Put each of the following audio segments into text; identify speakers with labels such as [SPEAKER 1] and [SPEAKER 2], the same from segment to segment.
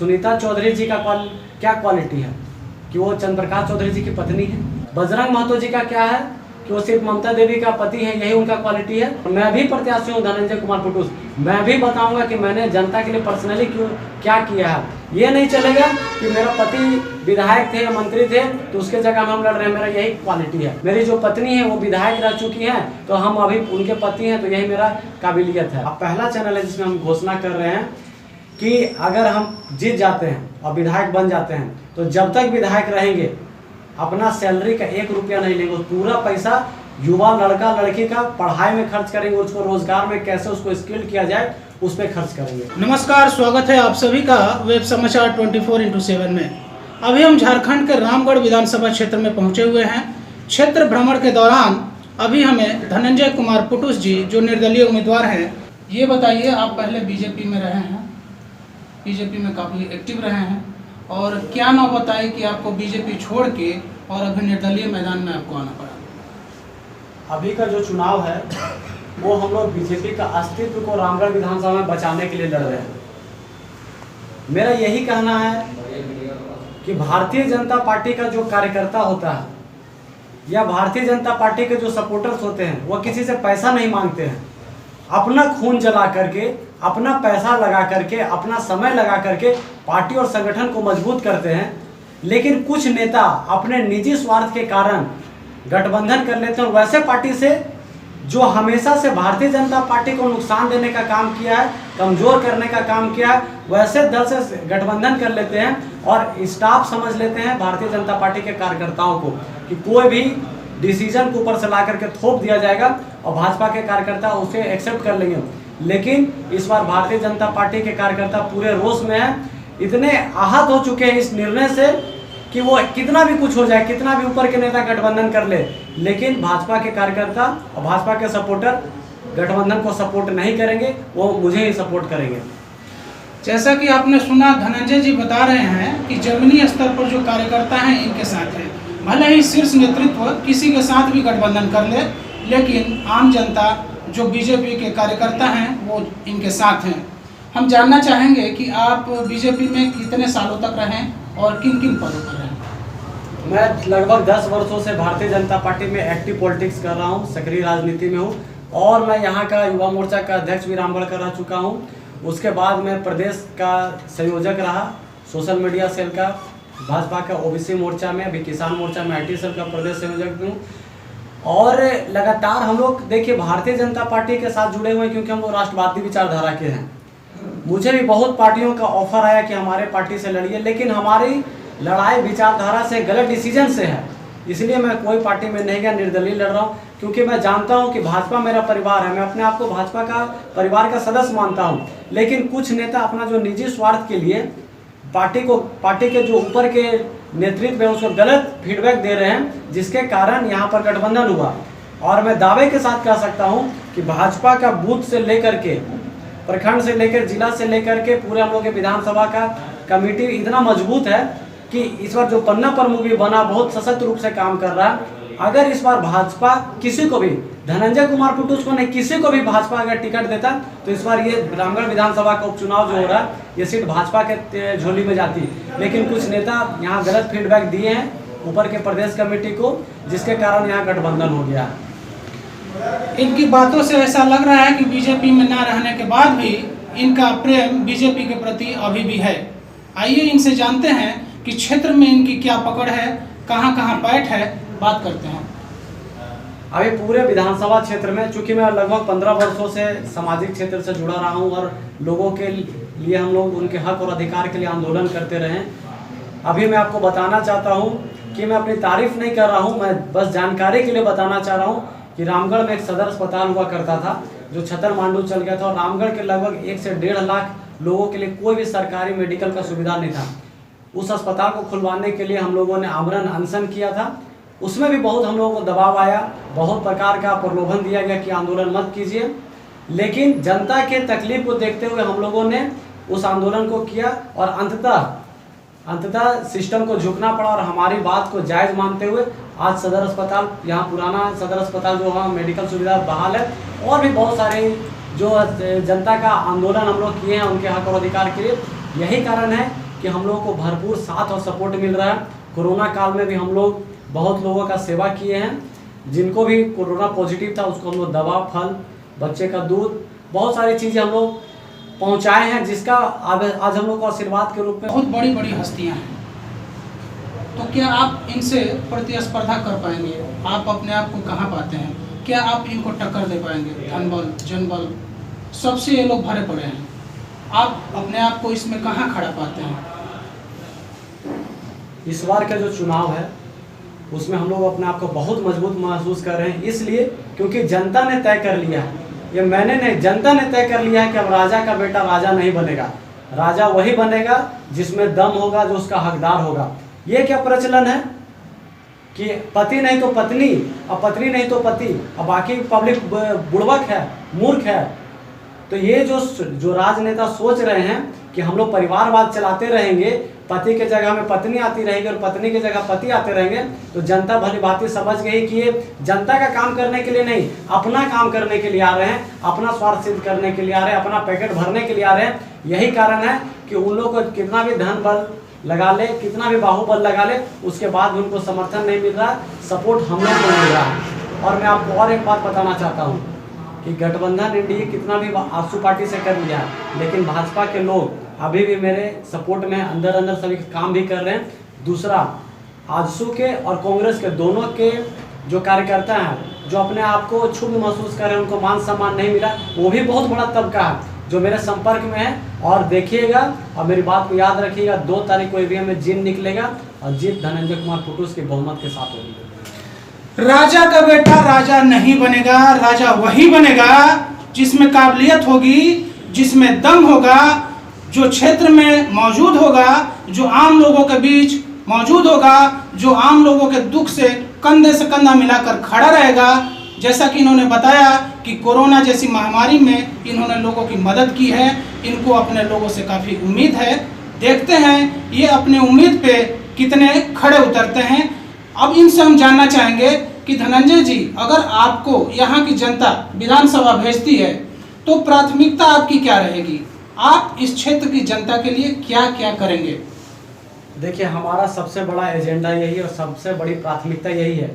[SPEAKER 1] सुनीता चौधरी जी का क्या क्वालिटी है कि वो चंद्र प्रकाश चौधरी जी की पत्नी है। बजरंग महतो जी का क्या है कि वो सिर्फ ममता देवी का पति है, यही उनका क्वालिटी है। मैं भी प्रत्याशी हूँ धनंजय कुमार पुटुस, मैं भी बताऊंगा कि मैंने जनता के लिए पर्सनली क्या किया है। ये नहीं चलेगा कि मेरा पति विधायक थे या मंत्री थे तो उसके जगह हम लड़ रहे हैं, मेरा यही क्वालिटी है। मेरी जो पत्नी है वो विधायक रह चुकी है तो हम अभी उनके पति हैं, तो यही मेरा काबिलियत है। अब पहला चैनल है जिसमें हम घोषणा कर रहे हैं कि अगर हम जीत जाते हैं और विधायक बन जाते हैं तो जब तक विधायक रहेंगे अपना सैलरी का 1 रुपया नहीं लेंगे, पूरा पैसा युवा लड़का लड़की का पढ़ाई में खर्च करेंगे, उसको रोजगार में कैसे उसको स्किल्ड किया जाए उस पर खर्च करेंगे।
[SPEAKER 2] नमस्कार, स्वागत है आप सभी का वेब समाचार 24x7 में। अभी हम झारखंड के रामगढ़ विधानसभा क्षेत्र में पहुंचे हुए हैं। क्षेत्र भ्रमण के दौरान अभी हमें धनंजय कुमार पुटुस जी जो निर्दलीय उम्मीदवार हैं, ये बताइए, आप पहले बीजेपी में रहे हैं, बीजेपी में काफ़ी एक्टिव रहे हैं, और क्या नौबत आई कि आपको बीजेपी छोड़ के और अभी निर्दलीय मैदान में आपको आना पड़ा?
[SPEAKER 1] अभी का जो चुनाव है वो हम लोग बीजेपी का अस्तित्व को रामगढ़ विधानसभा में बचाने के लिए लड़ रहे हैं। मेरा यही कहना है कि भारतीय जनता पार्टी का जो कार्यकर्ता होता है या भारतीय जनता पार्टी के जो सपोर्टर्स होते हैं वो किसी से पैसा नहीं मांगते हैं, अपना खून जला करके, अपना पैसा लगा करके, अपना समय लगा करके पार्टी और संगठन को मजबूत करते हैं। लेकिन कुछ नेता अपने निजी स्वार्थ के कारण गठबंधन कर लेते हैं, वैसे पार्टी से जो हमेशा से भारतीय जनता पार्टी को नुकसान देने का काम किया है, कमजोर करने का काम किया है, वैसे दल से गठबंधन कर लेते हैं और स्टाफ समझ लेते हैं भारतीय जनता पार्टी के कार्यकर्ताओं को कि कोई भी डिसीजन को ऊपर से ला करके थोप दिया जाएगा और भाजपा के कार्यकर्ता उसे एक्सेप्ट कर लेंगे। लेकिन इस बार भारतीय जनता पार्टी के कार्यकर्ता पूरे रोष में हैं, इतने आहत हो चुके हैं इस निर्णय से कि वो कितना भी कुछ हो जाए, कितना भी ऊपर के नेता गठबंधन कर ले, लेकिन भाजपा के कार्यकर्ता और भाजपा के सपोर्टर गठबंधन को सपोर्ट नहीं करेंगे, वो मुझे ही सपोर्ट करेंगे।
[SPEAKER 2] जैसा कि आपने सुना, धनंजय जी बता रहे हैं कि जमीनी स्तर पर जो कार्यकर्ता हैं इनके साथ है, भले ही शीर्ष नेतृत्व किसी के साथ भी गठबंधन कर ले, लेकिन आम जनता जो बीजेपी के कार्यकर्ता हैं वो इनके साथ हैं। हम जानना चाहेंगे कि आप बीजेपी में कितने सालों तक रहें और किन किन पदों पर रहें?
[SPEAKER 1] मैं लगभग 10 वर्षों से भारतीय जनता पार्टी में एक्टिव पॉलिटिक्स कर रहा हूँ, सक्रिय राजनीति में हूँ, और मैं यहाँ का युवा मोर्चा का अध्यक्ष भी रामगढ़ का रह चुका हूँ। उसके बाद मैं प्रदेश का संयोजक रहा, सोशल मीडिया सेल का, भाजपा का ओबीसी मोर्चा में, अभी किसान मोर्चा में IT सेल का प्रदेश संयोजक हूँ। और लगातार हम लोग देखिए भारतीय जनता पार्टी के साथ जुड़े हुए हैं क्योंकि हम लोग राष्ट्रवादी विचारधारा के हैं। मुझे भी बहुत पार्टियों का ऑफर आया कि हमारे पार्टी से लड़िए, लेकिन हमारी लड़ाई विचारधारा से, गलत डिसीजन से है, इसलिए मैं कोई पार्टी में नहीं गया, निर्दलीय लड़ रहा हूँ। क्योंकि मैं जानता हूँ कि भाजपा मेरा परिवार है, मैं अपने आप को भाजपा का परिवार का सदस्य मानता हूँ। लेकिन कुछ नेता अपना जो निजी स्वार्थ के लिए पार्टी के जो ऊपर के नेतृत्व है उसको गलत फीडबैक दे रहे हैं, जिसके कारण यहाँ पर गठबंधन हुआ। और मैं दावे के साथ कह सकता हूँ कि भाजपा का बूथ से लेकर के, प्रखंड से लेकर, जिला से लेकर के, पूरे हम लोग के विधानसभा का कमेटी इतना मजबूत है कि इस बार जो पन्ना प्रमुख भी बना बहुत सशक्त रूप से काम कर रहा है। अगर इस बार भाजपा किसी को भी, धनंजय कुमार पुटुस को नहीं, किसी को भी भाजपा अगर टिकट देता तो इस बार ये रामगढ़ विधानसभा का उपचुनाव जो हो रहा है ये सीट भाजपा के झोली में जाती। लेकिन कुछ नेता यहाँ गलत फीडबैक दिए हैं ऊपर के प्रदेश कमेटी को, जिसके कारण यहाँ गठबंधन हो गया।
[SPEAKER 2] इनकी बातों से ऐसा लग रहा है कि बीजेपी में ना रहने के बाद भी इनका प्रेम बीजेपी के प्रति अभी भी है। आइए इनसे जानते हैं कि क्षेत्र में इनकी क्या पकड़ है, कहां कहां बैठ है, बात करते हैं।
[SPEAKER 1] अभी पूरे विधानसभा क्षेत्र में, चूंकि मैं लगभग 15 वर्षों से सामाजिक क्षेत्र से जुड़ा रहा हूं और लोगों के लिए, हम लोग उनके हक और अधिकार के लिए आंदोलन करते रहे। अभी मैं आपको बताना चाहता हूं कि मैं अपनी तारीफ नहीं कर रहा हूं, मैं बस जानकारी के लिए बताना चाह रहा हूं कि रामगढ़ में एक सदर अस्पताल हुआ करता था जो छतर मांडू चल गया था, और रामगढ़ के लगभग 1 से 1.5 लाख लोगों के लिए कोई भी सरकारी मेडिकल का सुविधा नहीं था। उस अस्पताल को खुलवाने के लिए हम लोगों ने आमरण अनशन किया था। उसमें भी बहुत हम लोगों को दबाव आया, बहुत प्रकार का प्रलोभन दिया गया कि आंदोलन मत कीजिए, लेकिन जनता के तकलीफ को देखते हुए हम लोगों ने उस आंदोलन को किया और अंततः सिस्टम को झुकना पड़ा और हमारी बात को जायज़ मानते हुए आज सदर अस्पताल, यहाँ पुराना सदर अस्पताल जो वहाँ मेडिकल सुविधा बहाल है, और भी बहुत सारे जो जनता का आंदोलन हम लोग किए हैं उनके हक और अधिकार के लिए। यही कारण है कि हम लोगों को भरपूर साथ और सपोर्ट मिल रहा है। कोरोना काल में भी हम लोग बहुत लोगों का सेवा किए हैं। जिनको भी कोरोना पॉजिटिव था उसको हम लोग दवा, फल, बच्चे का दूध, बहुत सारी चीज़ें हम लोग पहुंचाए हैं, जिसका आज हम लोग को आशीर्वाद के रूप में
[SPEAKER 2] बहुत बड़ी बड़ी हस्तियां हैं, तो क्या आप इनसे प्रतिस्पर्धा कर पाएंगे? आप अपने आप को कहाँ पाते हैं? क्या आप इनको टक्कर दे पाएंगे? धन बल, जन बल, सबसे ये लोग भरे पड़े हैं, आप अपने आप को इसमें कहाँ खड़ा पाते हैं?
[SPEAKER 1] इस बार का जो चुनाव है उसमें हम लोग अपने आप को बहुत मजबूत महसूस कर रहे हैं, इसलिए क्योंकि जनता ने तय कर लिया है, ये मैंने नहीं, जनता ने तय कर लिया है कि अब राजा का बेटा राजा नहीं बनेगा। राजा वही बनेगा जिसमें दम होगा, जो उसका हकदार होगा। ये क्या प्रचलन है कि पति नहीं तो पत्नी और पत्नी नहीं तो पति, और बाकी पब्लिक बुड़बक है, मूर्ख है। तो ये जो राजनेता सोच रहे हैं कि हम लोग परिवारवाद चलाते रहेंगे, पति के जगह में पत्नी आती रहेगी और पत्नी की जगह पति आते रहेंगे, तो जनता भली भांति समझ गई कि ये जनता का काम करने के लिए नहीं, अपना काम करने के लिए आ रहे हैं, अपना स्वार्थ सिद्ध करने के लिए आ रहे हैं, अपना पैकेट भरने के लिए आ रहे हैं। यही कारण है कि उन लोग को कितना भी धन बल लगा ले, कितना भी बाहुबल लगा ले, उसके बाद भी उनको समर्थन नहीं मिल रहा, सपोर्ट हम लोग को मिल रहा है। और मैं आपको और एक बात बताना चाहता हूँ कि गठबंधन एनडीए कितना भी आजसू पार्टी से कर लिया है, लेकिन भाजपा के लोग अभी भी मेरे सपोर्ट में अंदर अंदर सभी काम भी कर रहे हैं। दूसरा, आजसू के और कांग्रेस के दोनों के जो कार्यकर्ता हैं, जो अपने आप को क्षुब्ध महसूस कर रहे हैं, उनको मान सम्मान नहीं मिला, वो भी बहुत बड़ा तबका है जो मेरे संपर्क में है। और देखिएगा और मेरी बात को याद रखिएगा, 2 तारीख को ईवीएम में जीत निकलेगा और जीत धनंजय कुमार फुटूस के बहुमत के साथ होगी।
[SPEAKER 2] राजा का बेटा राजा नहीं बनेगा, राजा वही बनेगा जिसमें काबिलियत होगी, जिसमें दम होगा, जो क्षेत्र में मौजूद होगा, जो आम लोगों के बीच मौजूद होगा, जो आम लोगों के दुख से कंधे से कंधा मिलाकर खड़ा रहेगा। जैसा कि इन्होंने बताया कि कोरोना जैसी महामारी में इन्होंने लोगों की मदद की है, इनको अपने लोगों से काफ़ी उम्मीद है। देखते हैं ये अपने उम्मीद पे कितने खड़े उतरते हैं। अब इनसे हम जानना चाहेंगे कि धनंजय जी, अगर आपको यहाँ की जनता विधानसभा भेजती है तो प्राथमिकता आपकी क्या रहेगी? आप इस क्षेत्र की जनता के लिए क्या क्या करेंगे?
[SPEAKER 1] देखिए, हमारा सबसे बड़ा एजेंडा यही और सबसे बड़ी प्राथमिकता यही है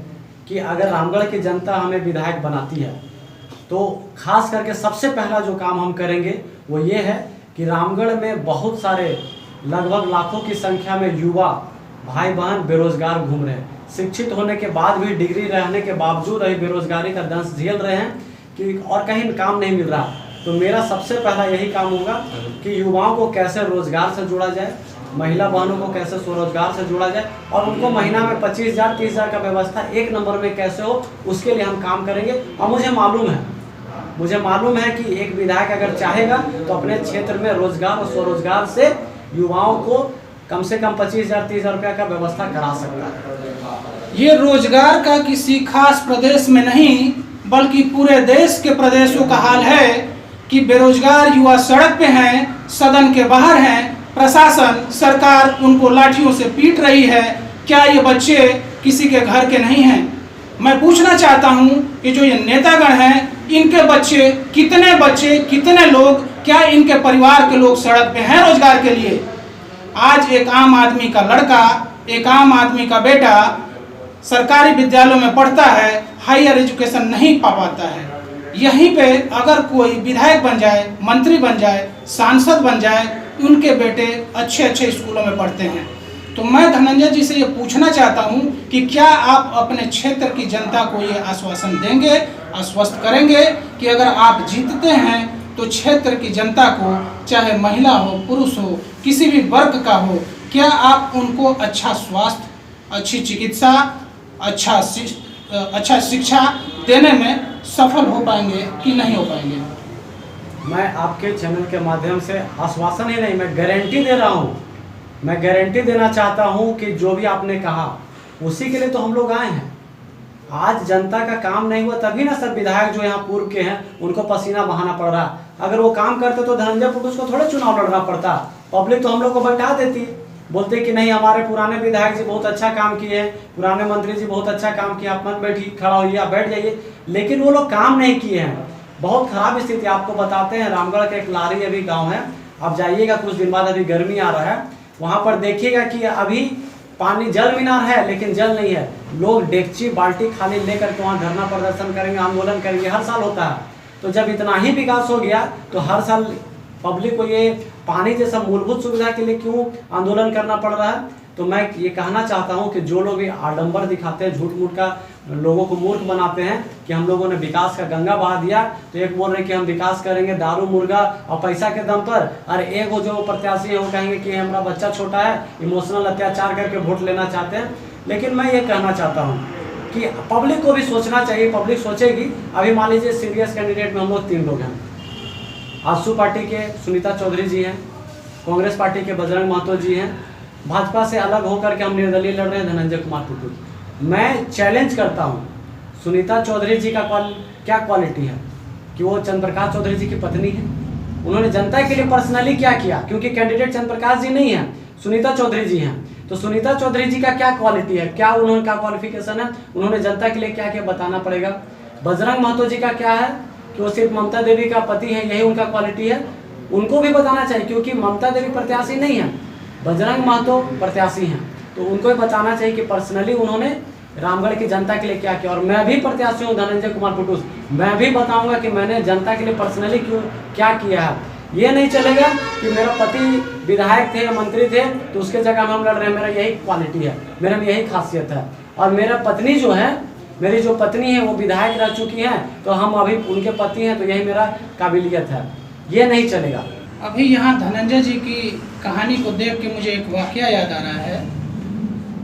[SPEAKER 1] कि अगर रामगढ़ की जनता हमें विधायक बनाती है तो खास करके सबसे पहला जो काम हम करेंगे वो ये है कि रामगढ़ में बहुत सारे लगभग लाखों की संख्या में युवा भाई बहन बेरोजगार घूम रहे हैं। शिक्षित होने के बाद भी, डिग्री रहने के बावजूद अभी बेरोजगारी का दंश झेल रहे हैं कि और कहीं काम नहीं मिल रहा। तो मेरा सबसे पहला यही काम होगा कि युवाओं को कैसे रोजगार से जोड़ा जाए, महिला बहनों को कैसे स्वरोजगार से जोड़ा जाए और उनको महीना में 25,000 30,000 का व्यवस्था एक नंबर में कैसे हो, उसके लिए हम काम करेंगे। और मुझे मालूम है कि एक विधायक अगर चाहेगा तो अपने क्षेत्र में रोजगार और स्वरोजगार से युवाओं को कम से कम 25,000 30,000 रुपया का व्यवस्था करा सकता है।
[SPEAKER 2] ये रोजगार का किसी खास प्रदेश में नहीं बल्कि पूरे देश के प्रदेशों का हाल है कि बेरोजगार युवा सड़क पे हैं, सदन के बाहर हैं, प्रशासन सरकार उनको लाठियों से पीट रही है। क्या ये बच्चे किसी के घर के नहीं हैं? मैं पूछना चाहता हूं कि जो ये नेतागण हैं, इनके बच्चे, कितने लोग, क्या इनके परिवार के लोग सड़क पे हैं रोजगार के लिए? आज एक आम आदमी का लड़का, एक आम आदमी का बेटा सरकारी विद्यालयों में पढ़ता है, हायर एजुकेशन नहीं पा पाता है। यहीं पे अगर कोई विधायक बन जाए, मंत्री बन जाए, सांसद बन जाए, उनके बेटे अच्छे अच्छे स्कूलों में पढ़ते हैं। तो मैं धनंजय जी से ये पूछना चाहता हूँ कि क्या आप अपने क्षेत्र की जनता को ये आश्वासन देंगे, आश्वस्त करेंगे कि अगर आप जीतते हैं तो क्षेत्र की जनता को, चाहे महिला हो, पुरुष हो, किसी भी वर्ग का हो, क्या आप उनको अच्छा स्वास्थ्य, अच्छी चिकित्सा, अच्छा शिक्षा देने में सफल हो पाएंगे कि नहीं हो पाएंगे?
[SPEAKER 1] मैं आपके चैनल के माध्यम से आश्वासन ही नहीं, मैं गारंटी दे रहा हूँ। मैं गारंटी देना चाहता हूँ कि जो भी आपने कहा उसी के लिए तो हम लोग आए हैं। आज जनता का काम नहीं हुआ तभी ना सब विधायक जो यहाँ पूर्व के हैं उनको पसीना बहाना पड़ रहा। अगर वो काम करते तो धनंजय फुटूस को थोड़े चुनाव लड़ना पड़ता। पब्लिक तो हम लोग को बैठा देती, बोलते कि नहीं हमारे पुराने विधायक जी बहुत अच्छा काम किए हैं, पुराने मंत्री जी बहुत अच्छा काम किया, आप मत बैठिए, खड़ा होइए, आप बैठ जाइए। लेकिन वो लोग काम नहीं किए हैं। बहुत खराब स्थिति आपको बताते हैं। रामगढ़ के एक लारी अभी गाँव है, आप जाइएगा कुछ दिन बाद, अभी गर्मी आ रहा है, वहाँ पर देखिएगा कि अभी पानी जल मीनार है लेकिन जल नहीं है। लोग डेगची बाल्टी खाली लेकर के वहाँ धरना प्रदर्शन करेंगे, आंदोलन करेंगे, हर साल होता है। तो जब इतना ही विकास हो गया तो हर साल पब्लिक को ये पानी जैसा मूलभूत सुविधा के लिए क्यों आंदोलन करना पड़ रहा है। तो मैं ये कहना चाहता हूँ कि जो लोग ये आडंबर दिखाते हैं, झूठ मूठ का लोगों को मूर्ख बनाते हैं कि हम लोगों ने विकास का गंगा बहा दिया, तो एक बोल रहे कि हम विकास करेंगे दारू मुर्गा और पैसा के दम पर, और एक वो जो प्रत्याशी है वो कहेंगे कि हमारा बच्चा छोटा है, इमोशनल अत्याचार करके वोट लेना चाहते हैं। लेकिन मैं ये कहना चाहता हूँ कि पब्लिक को भी सोचना चाहिए, पब्लिक सोचेगी। अभी मान लीजिए सीरियस कैंडिडेट में हम लोग 3 लोग हैं। आजसू पार्टी के सुनीता चौधरी जी हैं, कांग्रेस पार्टी के बजरंग महतो जी हैं, भाजपा से अलग होकर के हम निर्दलीय लड़ रहे हैं धनंजय कुमार टुटू। मैं चैलेंज करता हूं, सुनीता चौधरी जी का क्या क्वालिटी है कि वो चंद्र प्रकाश चौधरी जी की पत्नी है। उन्होंने जनता के लिए पर्सनली क्या किया, क्योंकि कैंडिडेट चंद्र प्रकाश जी नहीं है, सुनीता चौधरी जी हैं। तो सुनीता चौधरी जी का क्या क्वालिटी है, क्या उन्होंने क्या क्वालिफिकेशन है, उन्होंने जनता के लिए क्या क्या बताना पड़ेगा। बजरंग महतो जी का क्या है कि वो सिर्फ ममता देवी का पति है, यही उनका क्वालिटी है, उनको भी बताना चाहिए। क्योंकि ममता देवी प्रत्याशी नहीं है, बजरंग महतो प्रत्याशी हैं, तो उनको भी बताना चाहिए कि पर्सनली उन्होंने रामगढ़ की जनता के लिए क्या किया। और मैं भी प्रत्याशी हूँ धनंजय कुमार टुटू, मैं भी बताऊंगा कि मैंने जनता के लिए पर्सनली क्या किया है। ये नहीं चलेगा कि मेरा पति विधायक थे या मंत्री थे तो उसके जगह में हम लड़ रहे हैं। मेरा यही क्वालिटी है, मेरा में यही खासियत है। और मेरा पत्नी जो है, मेरी जो पत्नी है वो विधायक रह चुकी हैं, तो हम अभी उनके पति हैं, तो यही मेरा काबिलियत है। ये नहीं चलेगा।
[SPEAKER 2] अभी यहाँ धनंजय जी की कहानी को देख के मुझे एक वाकया याद आ रहा है।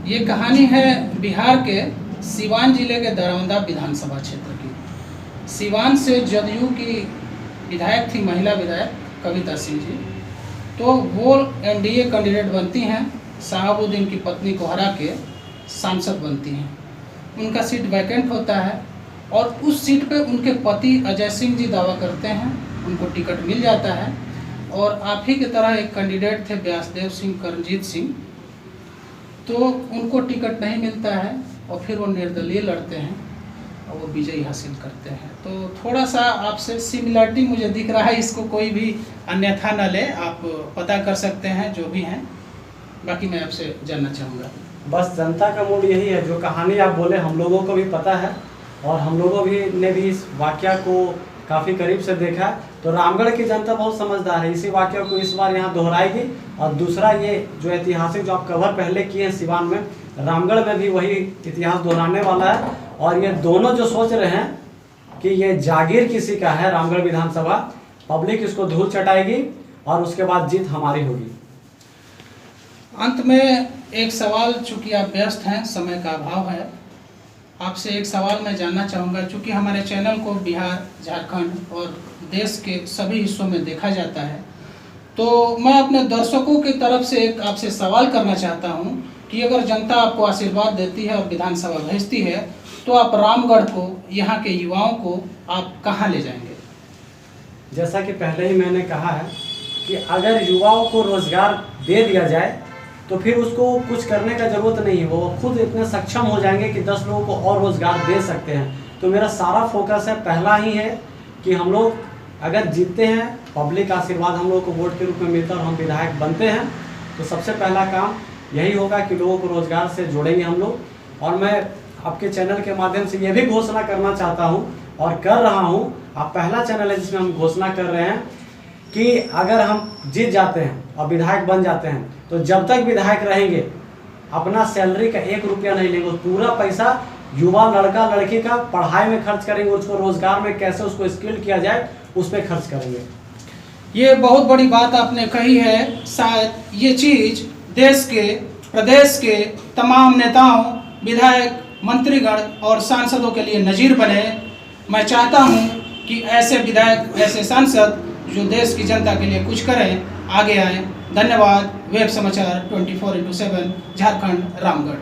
[SPEAKER 2] ये कहानी है बिहार के सिवान जिले के दरौंदा विधानसभा क्षेत्र की। सिवान से जदयू की विधायक थी, महिला विधायक कविता सिंह जी, तो वो एनडीए कैंडिडेट बनती हैं, साहबुद्दीन की पत्नी को हरा के सांसद बनती हैं। उनका सीट वैकेंट होता है और उस सीट पे उनके पति अजय सिंह जी दावा करते हैं, उनको टिकट मिल जाता है। और आप ही की तरह एक कैंडिडेट थे व्यासदेव सिंह करनजीत सिंह, तो उनको टिकट नहीं मिलता है और फिर वो निर्दलीय लड़ते हैं और वो विजयी हासिल करते हैं। तो थोड़ा सा आपसे सिमिलरिटी मुझे दिख रहा है, इसको कोई भी अन्यथा न ले, आप पता कर सकते हैं जो भी हैं। बाकी मैं आपसे जानना चाहूँगा।
[SPEAKER 1] बस जनता का मूड यही है, जो कहानी आप बोले हम लोगों को भी पता है और हम लोगों ने भी इस वाकया को काफ़ी करीब से देखा। तो रामगढ़ की जनता बहुत समझदार है, इसी वाकया को इस बार यहाँ दोहराएगी। और दूसरा ये जो ऐतिहासिक जो आप कवर पहले किए हैं सिवान में, रामगढ़ में भी वही इतिहास दोहराने वाला है। और ये दोनों जो सोच रहे हैं कि ये जागीर किसी का है रामगढ़ विधानसभा, पब्लिक इसको धूल चटाएगी और उसके बाद जीत हमारी होगी।
[SPEAKER 2] अंत में एक सवाल, चूंकि आप व्यस्त हैं, समय का अभाव है, आपसे एक सवाल मैं जानना चाहूँगा। चूँकि हमारे चैनल को बिहार, झारखंड और देश के सभी हिस्सों में देखा जाता है, तो मैं अपने दर्शकों की तरफ से एक आपसे सवाल करना चाहता हूँ कि अगर जनता आपको आशीर्वाद देती है और विधानसभा भेजती है, तो आप रामगढ़ को, यहाँ के युवाओं को आप कहाँ ले जाएंगे?
[SPEAKER 1] जैसा कि पहले ही मैंने कहा है कि अगर युवाओं को रोजगार दे दिया जाए तो फिर उसको कुछ करने का ज़रूरत नहीं है, वो खुद इतने सक्षम हो जाएंगे कि 10 लोगों को और रोज़गार दे सकते हैं। तो मेरा सारा फोकस है, पहला ही है कि हम लोग अगर जीतते हैं, पब्लिक आशीर्वाद हम लोग को वोट के रूप में मिलता है और हम विधायक बनते हैं, तो सबसे पहला काम यही होगा कि लोगों को रोज़गार से जोड़ेंगे हम लोग। और मैं आपके चैनल के माध्यम से ये भी घोषणा करना चाहता हूँ और कर रहा हूँ, आप पहला चैनल है जिसमें हम घोषणा कर रहे हैं कि अगर हम जीत जाते हैं और विधायक बन जाते हैं, तो जब तक विधायक रहेंगे अपना सैलरी का 1 रुपया नहीं लेंगे। पूरा पैसा युवा लड़का लड़की का पढ़ाई में खर्च करेंगे, उसको रोजगार में कैसे उसको स्किल किया जाए उस पर खर्च करेंगे।
[SPEAKER 2] ये बहुत बड़ी बात आपने कही है। शायद ये चीज़ देश के, प्रदेश के तमाम नेताओं, विधायक, मंत्रीगण और सांसदों के लिए नज़ीर बने। मैं चाहता हूँ कि ऐसे विधायक, ऐसे सांसद जो देश की जनता के लिए कुछ करें, आगे आए। धन्यवाद। वेब समाचार 24x7 झारखंड, रामगढ़।